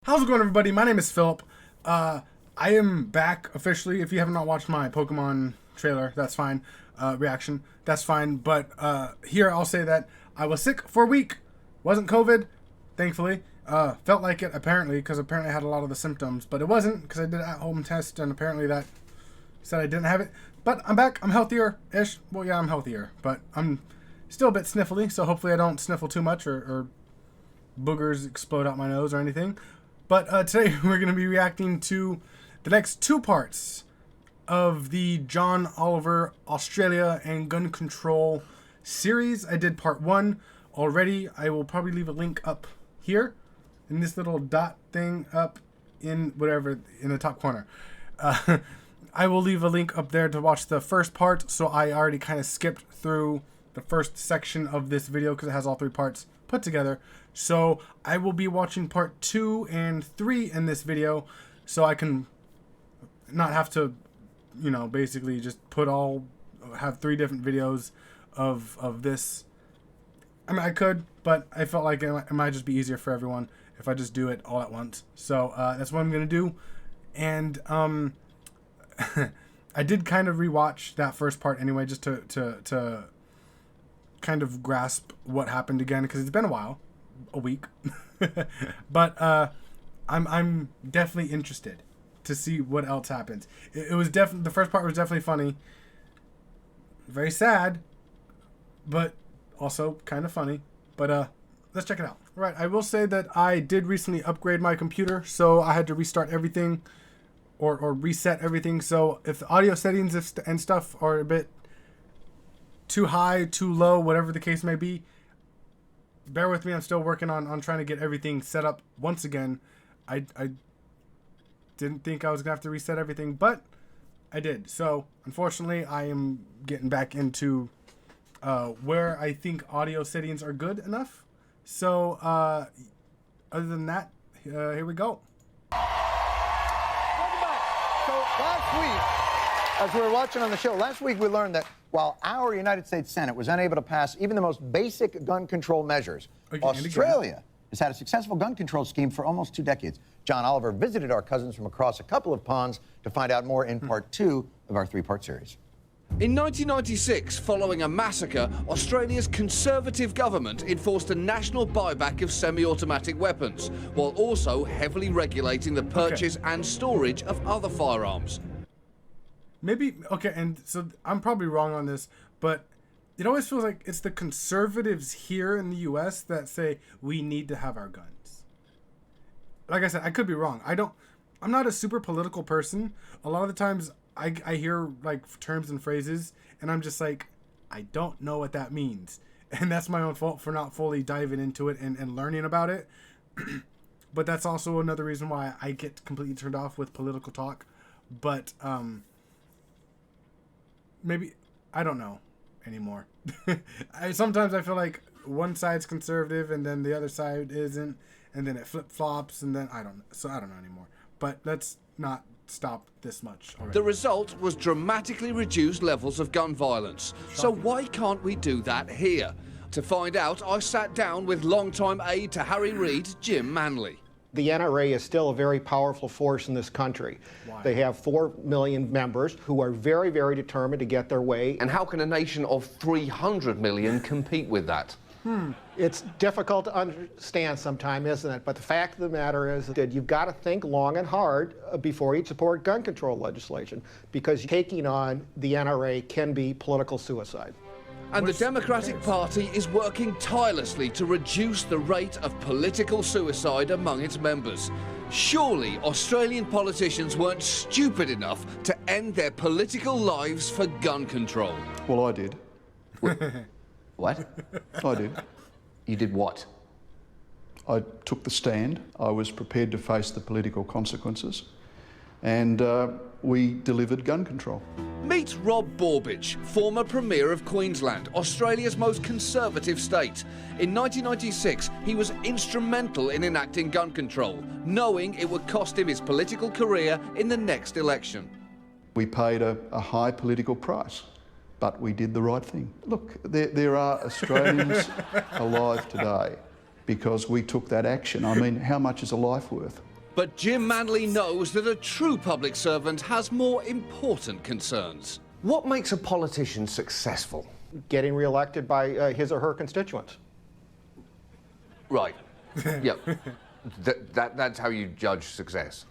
How's it going, everybody? My name is Philip. I am back officially. If you have not watched my Pokemon trailer, that's fine. Reaction, that's fine. But here I'll say that I was sick for a week. Wasn't COVID, thankfully. Felt like it apparently, because apparently I had a lot of the symptoms, but it wasn't because I did an at-home test, and apparently that said I didn't have it. But I'm back. I'm healthier-ish. Well, yeah, I'm healthier, but I'm still a bit sniffly. So hopefully I don't sniffle too much or boogers explode out my nose or anything. But today we're going to be reacting to the next two parts of the John Oliver Australia and gun control series. I did part one already. I will probably leave a link up here in this little dot thing up in whatever in the top corner. I will leave a link up there to watch the first part. So I already kind of skipped through the first section of this video because it has all three parts put together. So I will be watching part 2 and 3 in this video, so I can not have to, basically just have 3 different videos of this. I mean, I could, but I felt like it might just be easier for everyone if I just do it all at once. So that's what I'm gonna do. And I did kind of rewatch that first part anyway, just to kind of grasp what happened again, because it's been a week. But I'm definitely interested to see what else happens. It was definitely, the first part was definitely funny, very sad, but also kind of funny. But let's check it out. Right, I will say that I did recently upgrade my computer, so I had to restart everything or reset everything. So if the audio settings and stuff are a bit too high, too low, whatever the case may be, bear with me. I'm still working on trying to get everything set up once again. I didn't think I was gonna have to reset everything, but I did. So unfortunately, I am getting back into where I think audio settings are good enough. So other than that, here we go. Welcome back. So last week, as we were watching on the show, last week we learned that while our United States Senate was unable to pass even the most basic gun control measures, Australia has had a successful gun control scheme for almost 2 decades. John Oliver visited our cousins from across a couple of ponds to find out more in part 2 of our 3-part series. In 1996, following a massacre, Australia's Conservative government enforced a national buyback of semi-automatic weapons, while also heavily regulating the purchase and storage of other firearms. Maybe, okay, and so I'm probably wrong on this, but it always feels like it's the conservatives here in the U.S. that say we need to have our guns. Like I said, I could be wrong. I'm not a super political person. A lot of the times I hear like terms and phrases, and I'm just like, I don't know what that means. And that's my own fault for not fully diving into it and learning about it. But that's also another reason why I get completely turned off with political talk. But, maybe, I don't know anymore. Sometimes I feel like one side's conservative and then the other side isn't, and then it flip-flops, and then I don't know anymore. But let's not stop this much already. The result was dramatically reduced levels of gun violence. So why can't we do that here? To find out, I sat down with longtime aide to Harry Reid, Jim Manley. The NRA is still a very powerful force in this country. Why? They have 4 million members who are very, very determined to get their way. And how can a nation of 300 million compete with that? It's difficult to understand sometimes, isn't it? But the fact of the matter is that you've got to think long and hard before you support gun control legislation, because taking on the NRA can be political suicide. And the Democratic Party is working tirelessly to reduce the rate of political suicide among its members. Surely Australian politicians weren't stupid enough to end their political lives for gun control. Well, I did. What? I did. You did what? I took the stand. I was prepared to face the political consequences, and we delivered gun control. Meet Rob Borbidge, former Premier of Queensland, Australia's most conservative state. In 1996, he was instrumental in enacting gun control, knowing it would cost him his political career in the next election. We paid a high political price, but we did the right thing. Look, there are Australians alive today because we took that action. I mean, how much is a life worth? But Jim Manley knows that a true public servant has more important concerns. What makes a politician successful? Getting re-elected by his or her constituents. Right. Yeah. That's how you judge success.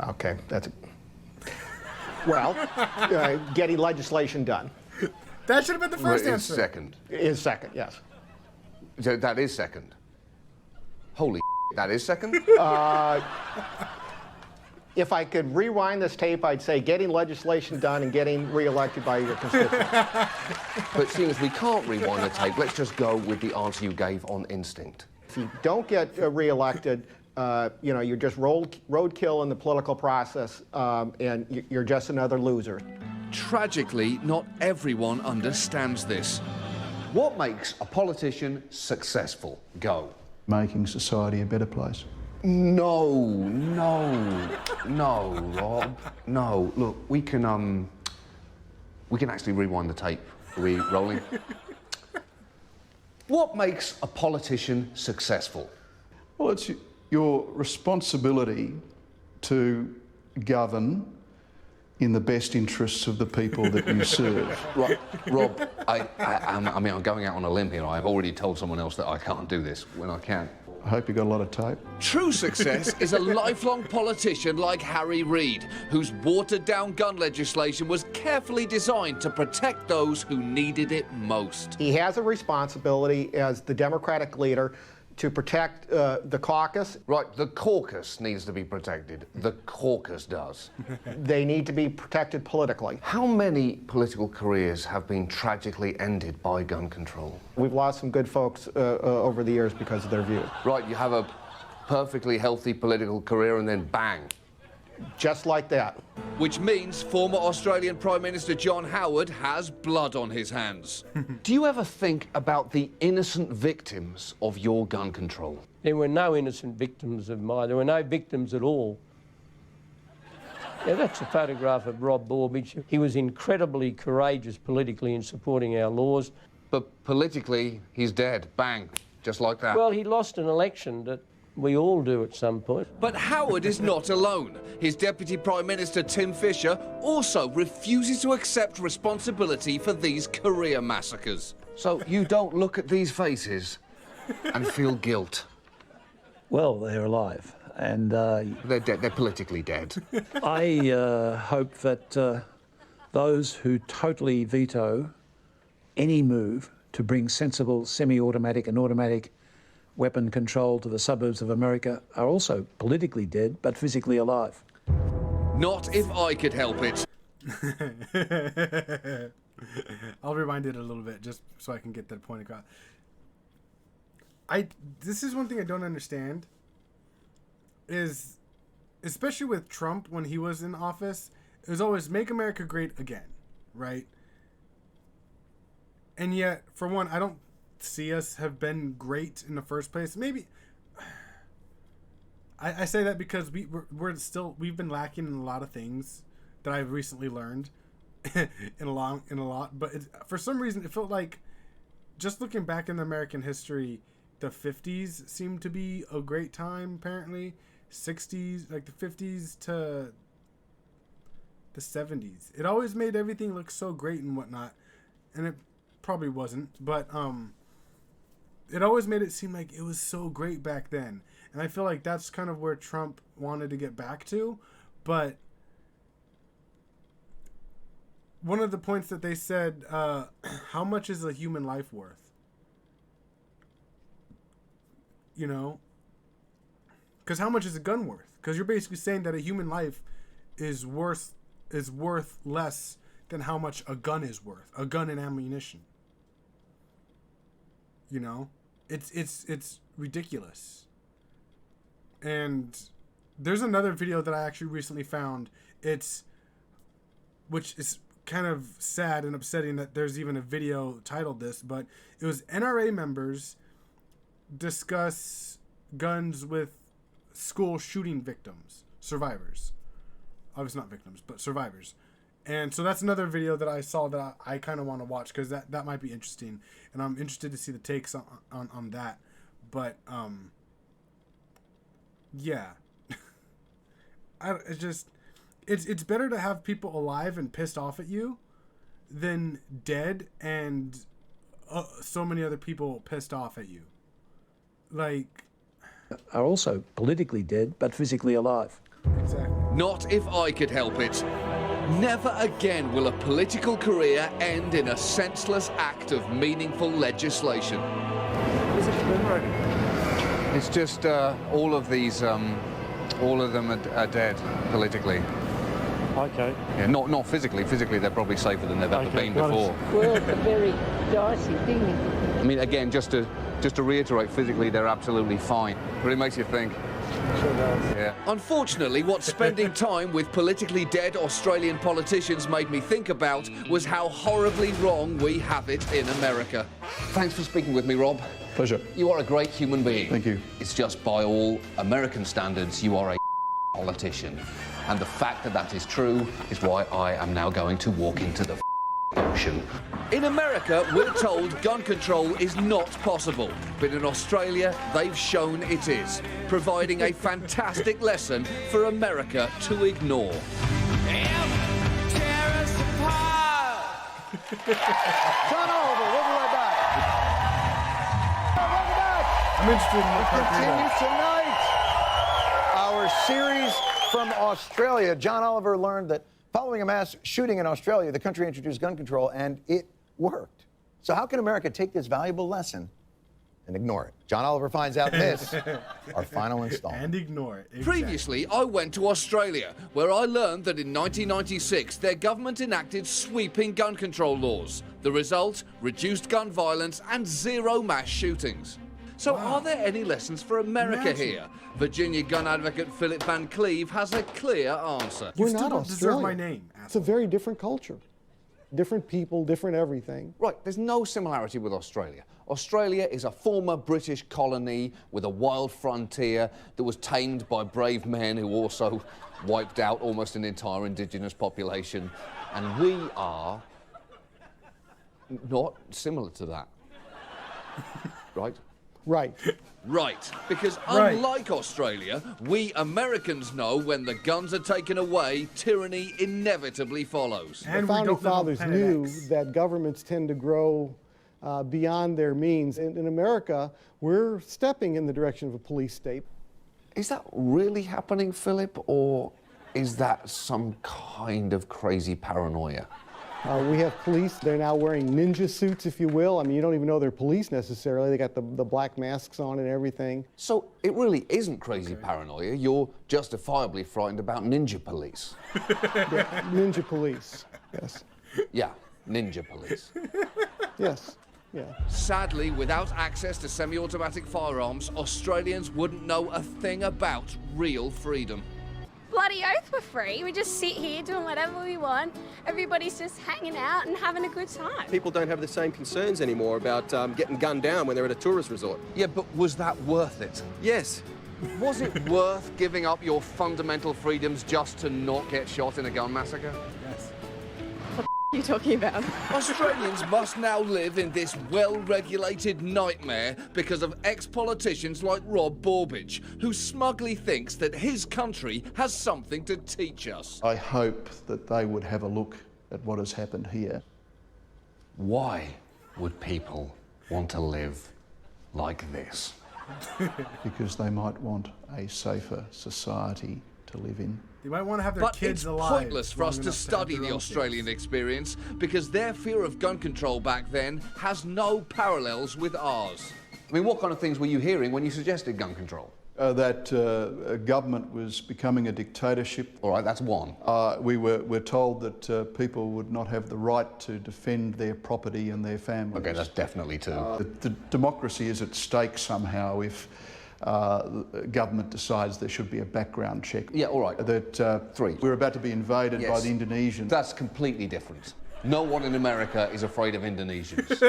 Okay, that's... Well, getting legislation done. That should have been the first Is answer. second. Is second, yes. So that is second. Holy that is second? If I could rewind this tape, I'd say getting legislation done and getting re-elected by your constituents. But seeing as we can't rewind the tape, let's just go with the answer you gave on instinct. If you don't get re-elected, you're just roadkill in the political process, and you're just another loser. Tragically, not everyone understands this. What makes a politician successful? Go. Making society a better place. No, Rob. No. Look, we can actually rewind the tape. Are we rolling? What makes a politician successful? Well, it's your responsibility to govern in the best interests of the people that you serve. Right, Rob, I'm going out on a limb here. I've already told someone else that I can't do this when I can. I hope you got a lot of tape. True success is a lifelong politician like Harry Reid, whose watered-down gun legislation was carefully designed to protect those who needed it most. He has a responsibility as the Democratic leader to protect the caucus. Right, the caucus needs to be protected. The caucus does. They need to be protected politically. How many political careers have been tragically ended by gun control? We've lost some good folks over the years because of their view. Right, you have a perfectly healthy political career and then bang. Just like that. Which means former Australian Prime Minister John Howard has blood on his hands. Do you ever think about the innocent victims of your gun control? There were no innocent victims of mine. There were no victims at all. Yeah, that's a photograph of Rob Borbidge. He was incredibly courageous politically in supporting our laws. But politically, he's dead. Bang. Just like that. Well, he lost an election that we all do at some point. But Howard is not alone. His Deputy Prime Minister, Tim Fischer, also refuses to accept responsibility for these career massacres. So you don't look at these faces and feel guilt? Well, they're alive, and They're dead. They're politically dead. I hope that those who totally veto any move to bring sensible semi-automatic and automatic weapon control to the suburbs of America are also politically dead, but physically alive. Not if I could help it. I'll rewind it a little bit just so I can get that point across. This is one thing I don't understand is, especially with Trump when he was in office, it was always make America great again, right? And yet, for one, I don't see us have been great in the first place. Maybe I say that because we've been lacking in a lot of things that I've recently learned in a lot. But for some reason, it felt like, just looking back in American history, the 50s seemed to be a great time. Apparently, 60s, like the 50s to the 70s, it always made everything look so great and whatnot, and it probably wasn't, but it always made it seem like it was so great back then. And I feel like that's kind of where Trump wanted to get back to. But one of the points that they said, how much is a human life worth? You know? Because how much is a gun worth? Because you're basically saying that a human life is worth less than how much a gun is worth. A gun and ammunition. You know? It's ridiculous. And there's another video that I actually recently found. Which is kind of sad and upsetting that there's even a video titled this, but it was NRA members discuss guns with school shooting victims, survivors. Obviously not victims, but survivors. And so that's another video that I saw that I kind of want to watch, because that might be interesting, and I'm interested to see the takes on that. But yeah. It's better to have people alive and pissed off at you than dead and so many other people pissed off at you. Like, are also politically dead but physically alive. exactly. Not if I could help it. Never again will a political career end in a senseless act of meaningful legislation. What is it commemorating? It's just all of these, all of them are dead politically. Okay. Yeah, not physically. Physically, they're probably safer than they've ever been before. Well, it's a very dicey thing. I mean, again, just to reiterate, physically, they're absolutely fine. But it makes you think. Sure does. Yeah. Unfortunately, what spending time with politically dead Australian politicians made me think about was how horribly wrong we have it in America. Thanks for speaking with me, Rob. Pleasure. You are a great human being. Thank you. It's just by all American standards, you are a politician. And the fact that that is true is why I am now going to walk into the ocean. In America, we're told gun control is not possible. But in Australia, they've shown it is, providing a fantastic lesson for America to ignore. John Oliver, we'll be right back. Welcome back. I'm interested in what We part continue three tonight our series from Australia. John Oliver learned that following a mass shooting in Australia, the country introduced gun control, and it worked. So how can America take this valuable lesson and ignore it? John Oliver finds out in this, our final installment. and ignore it. Exactly. Previously, I went to Australia, where I learned that in 1996, their government enacted sweeping gun control laws. The result, reduced gun violence and zero mass shootings. So are there any lessons for America here? Virginia gun advocate Philip Van Cleve has a clear answer. You We're still not don't deserve Australia. my name, It's a asshole. very different culture. Different people, different everything. Right, there's no similarity with Australia. Australia is a former British colony with a wild frontier that was tamed by brave men who also wiped out almost an entire indigenous population. And we are not similar to that. Right? Right. Right, because Right. unlike Australia, we Americans know when the guns are taken away, tyranny inevitably follows. And The we founding don't live on fathers planet knew X. that governments tend to grow beyond their means. In America, we're stepping in the direction of a police state. Is that really happening, Philip, or is that some kind of crazy paranoia? We have police, they're now wearing ninja suits, if you will. I mean, you don't even know they're police necessarily. They got the black masks on and everything. So it really isn't crazy paranoia. You're justifiably frightened about ninja police. Ninja police, yes. Yeah, ninja police. Yes, yeah. Sadly, without access to semi-automatic firearms, Australians wouldn't know a thing about real freedom. Bloody oath we're free. We just sit here doing whatever we want. Everybody's just hanging out and having a good time. People don't have the same concerns anymore about getting gunned down when they're at a tourist resort. Yeah, but was that worth it? Yes. Was it worth giving up your fundamental freedoms just to not get shot in a gun massacre? Yes. What are you talking about? Australians must now live in this well-regulated nightmare because of ex-politicians like Rob Borbidge, who smugly thinks that his country has something to teach us. I hope that they would have a look at what has happened here. Why would people want to live like this? Because they might want a safer society to live in. They might want to have their But kids it's alive. pointless for long us to enough study have the their own Australian kids. experience because their fear of gun control back then has no parallels with ours. I mean, what kind of things were you hearing when you suggested gun control? That a government was becoming a dictatorship. All right, that's one. We're told that people would not have the right to defend their property and their families. Okay, that's definitely two. The democracy is at stake somehow if government decides there should be a background check. Yeah, all right. That Three. We're about to be invaded by Yes. the Indonesians. That's completely different. No one in America is afraid of Indonesians.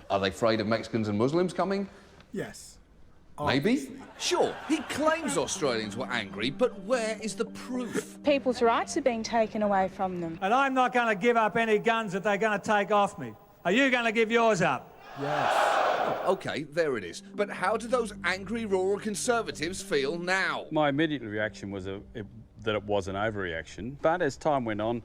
Are they afraid of Mexicans and Muslims coming? Yes. Maybe. Sure, he claims Australians were angry, but where is the proof? People's rights are being taken away from them. And I'm not going to give up any guns that they're going to take off me. Are you going to give yours up? Yes. OK, there it is. But how do those angry rural Conservatives feel now? My immediate reaction was that it was an overreaction. But as time went on,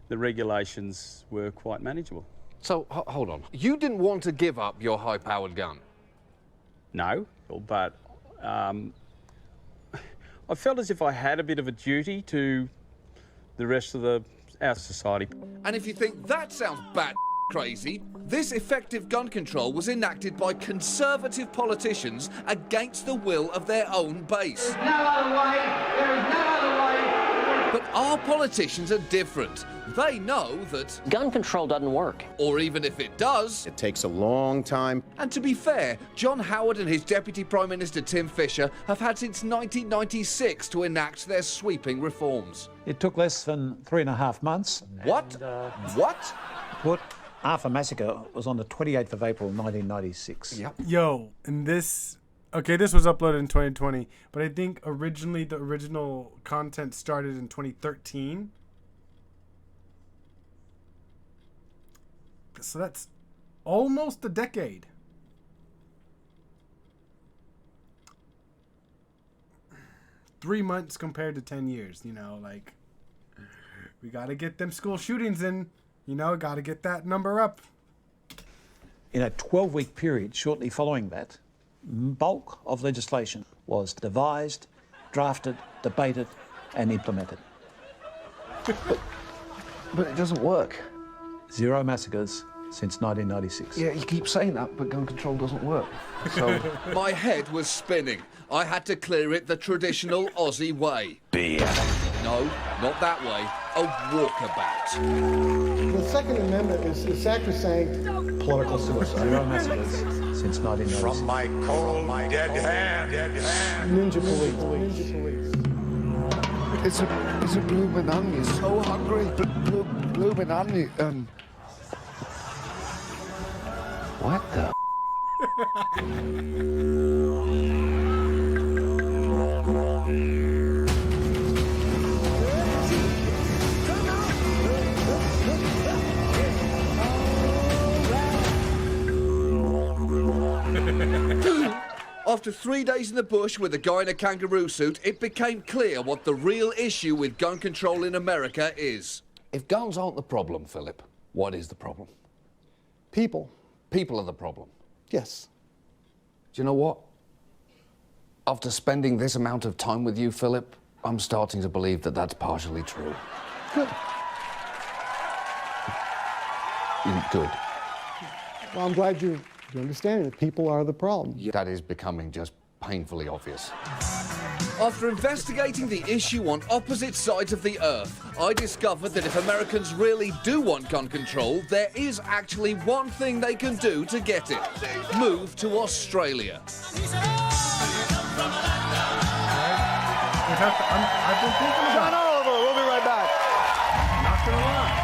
the regulations were quite manageable. So, hold on. You didn't want to give up your high-powered gun? No, but I felt as if I had a bit of a duty to the rest of our society. And if you think that sounds bat crazy, this effective gun control was enacted by Conservative politicians against the will of their own base. There's no other way. There is no other way. But our politicians are different. They know that gun control doesn't work. Or even if it does, it takes a long time. And to be fair, John Howard and his Deputy Prime Minister Tim Fischer have had since 1996 to enact their sweeping reforms. It took less than 3.5 months. What? What? Put Arthur Massacre was on the 28th of April 1996. Yep. Yo, and this... Okay, this was uploaded in 2020, but I think originally the original content started in 2013. So that's almost a decade. Three months compared to 10 years, you know, like, we got to get them school shootings in, you know, got to get that number up. In a 12-week period shortly following that, bulk of legislation was devised, drafted, debated and implemented. But it doesn't work. 0 massacres since 1996. Yeah, you keep saying that, but gun control doesn't work. So my head was spinning. I had to clear it the traditional Aussie way. Beer. No, not that way. A walkabout. The Second Amendment is sacrosanct political suicide. 0 massacres since 1996. From my cold, dead hand. Ninja police. It's a bloomin' onion. So hungry. Bloomin' onion. What the? After 3 days in the bush with a guy in a kangaroo suit, it became clear what the real issue with gun control in America is. If guns aren't the problem, Philip, what is the problem? People. People are the problem. Yes. Do you know what? After spending this amount of time with you, Philip, I'm starting to believe that that's partially true. Good. Good. Well, I'm glad you understand that people are the problem. That is becoming just painfully obvious. After investigating the issue on opposite sides of the earth, I discovered that if Americans really do want gun control, there is actually one thing they can do to get it. Move to Australia. I've been thinking about John Oliver, we'll be right back. Not gonna lie.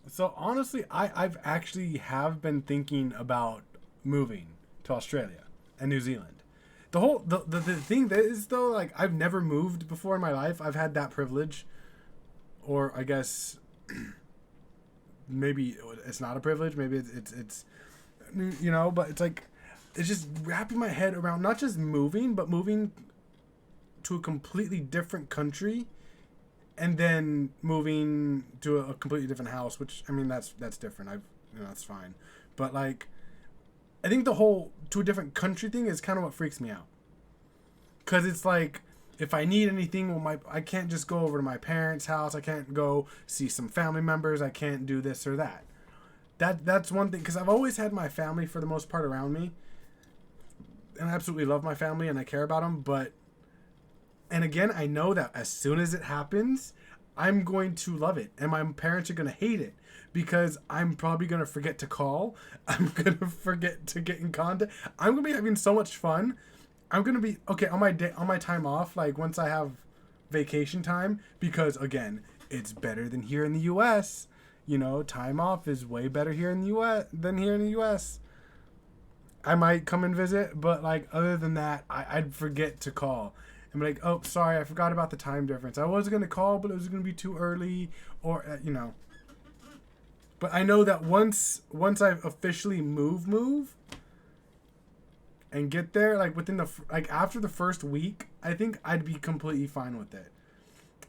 So honestly, I've actually have been thinking about moving to Australia and New Zealand. The thing that is though, like, I've never moved before in my life. I've had that privilege, or I guess maybe it's not a privilege. Maybe it's you know, but it's like, it's just wrapping my head around not just moving, but moving to a completely different country, and then moving to a completely different house. Which, I mean, that's different. That's fine. But like, I think the whole to a different country thing is kind of what freaks me out. Cause it's like, if I need anything, I can't just go over to my parents' house. I can't go see some family members. I can't do this or that. That's one thing. Cause I've always had my family for the most part around me, and I absolutely love my family and I care about them. But, and again, I know that as soon as it happens, I'm going to love it, and my parents are gonna hate it. Because I'm probably going to forget to call. I'm going to forget to get in contact. I'm going to be having so much fun. I'm going to be, okay, on my time off, like once I have vacation time, because again, it's better than here in the U.S. You know, time off is way better here in the U.S. than here in the U.S. I might come and visit, but like other than that, I'd forget to call. I'm like, oh, sorry, I forgot about the time difference. I was going to call, but it was going to be too early, or, you know. But I know that once I officially move and get there, like within after the first week, I think I'd be completely fine with it.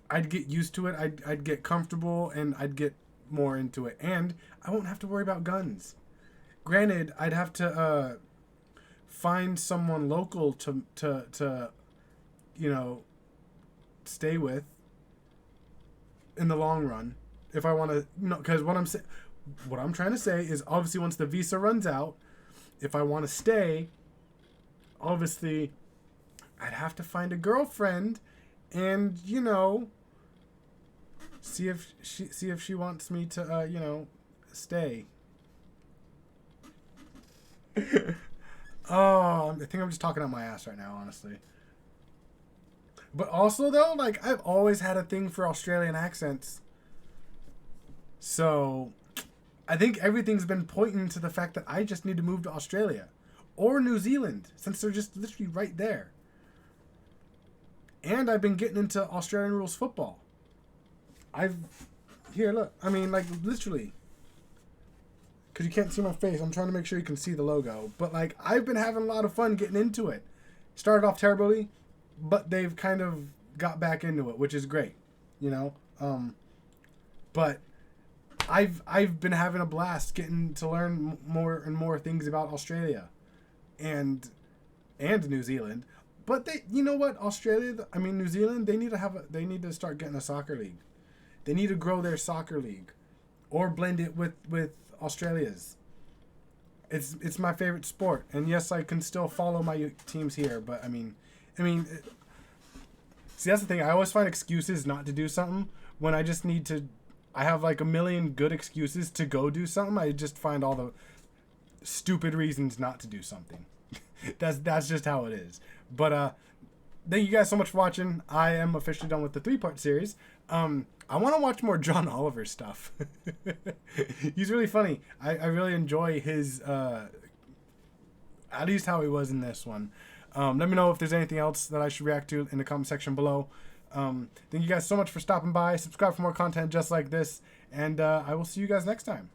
I'd get used to it. I'd get comfortable, and I'd get more into it, and I won't have to worry about guns. Granted, I'd have to find someone local to stay with in the long run if I want to. Because what I'm trying to say is, obviously, once the visa runs out, if I want to stay, obviously, I'd have to find a girlfriend, and see if she wants me to stay. Oh, I think I'm just talking out my ass right now, honestly. But also, though, like, I've always had a thing for Australian accents. So, I think everything's been pointing to the fact that I just need to move to Australia. Or New Zealand, since they're just literally right there. And I've been getting into Australian rules football. Here, look. I mean, like, literally. Because you can't see my face. I'm trying to make sure you can see the logo. But, like, I've been having a lot of fun getting into it. Started off terribly, but they've kind of got back into it, which is great. But I've been having a blast getting to learn more and more things about Australia and New Zealand. But you know what? New Zealand, they need to start getting a soccer league. They need to grow their soccer league, or blend it with Australia's. It's my favorite sport, and yes, I can still follow my teams here. But see, that's the thing. I always find excuses not to do something when I just need to. I have like a million good excuses to go do something. I just find all the stupid reasons not to do something. That's just how it is. But thank you guys so much for watching. I am officially done with the 3-part series. I want to watch more John Oliver stuff. He's really funny. I really enjoy his, at least how he was in this one. Let me know if there's anything else that I should react to in the comment section below. Thank you guys so much for stopping by. Subscribe for more content just like this. And I will see you guys next time.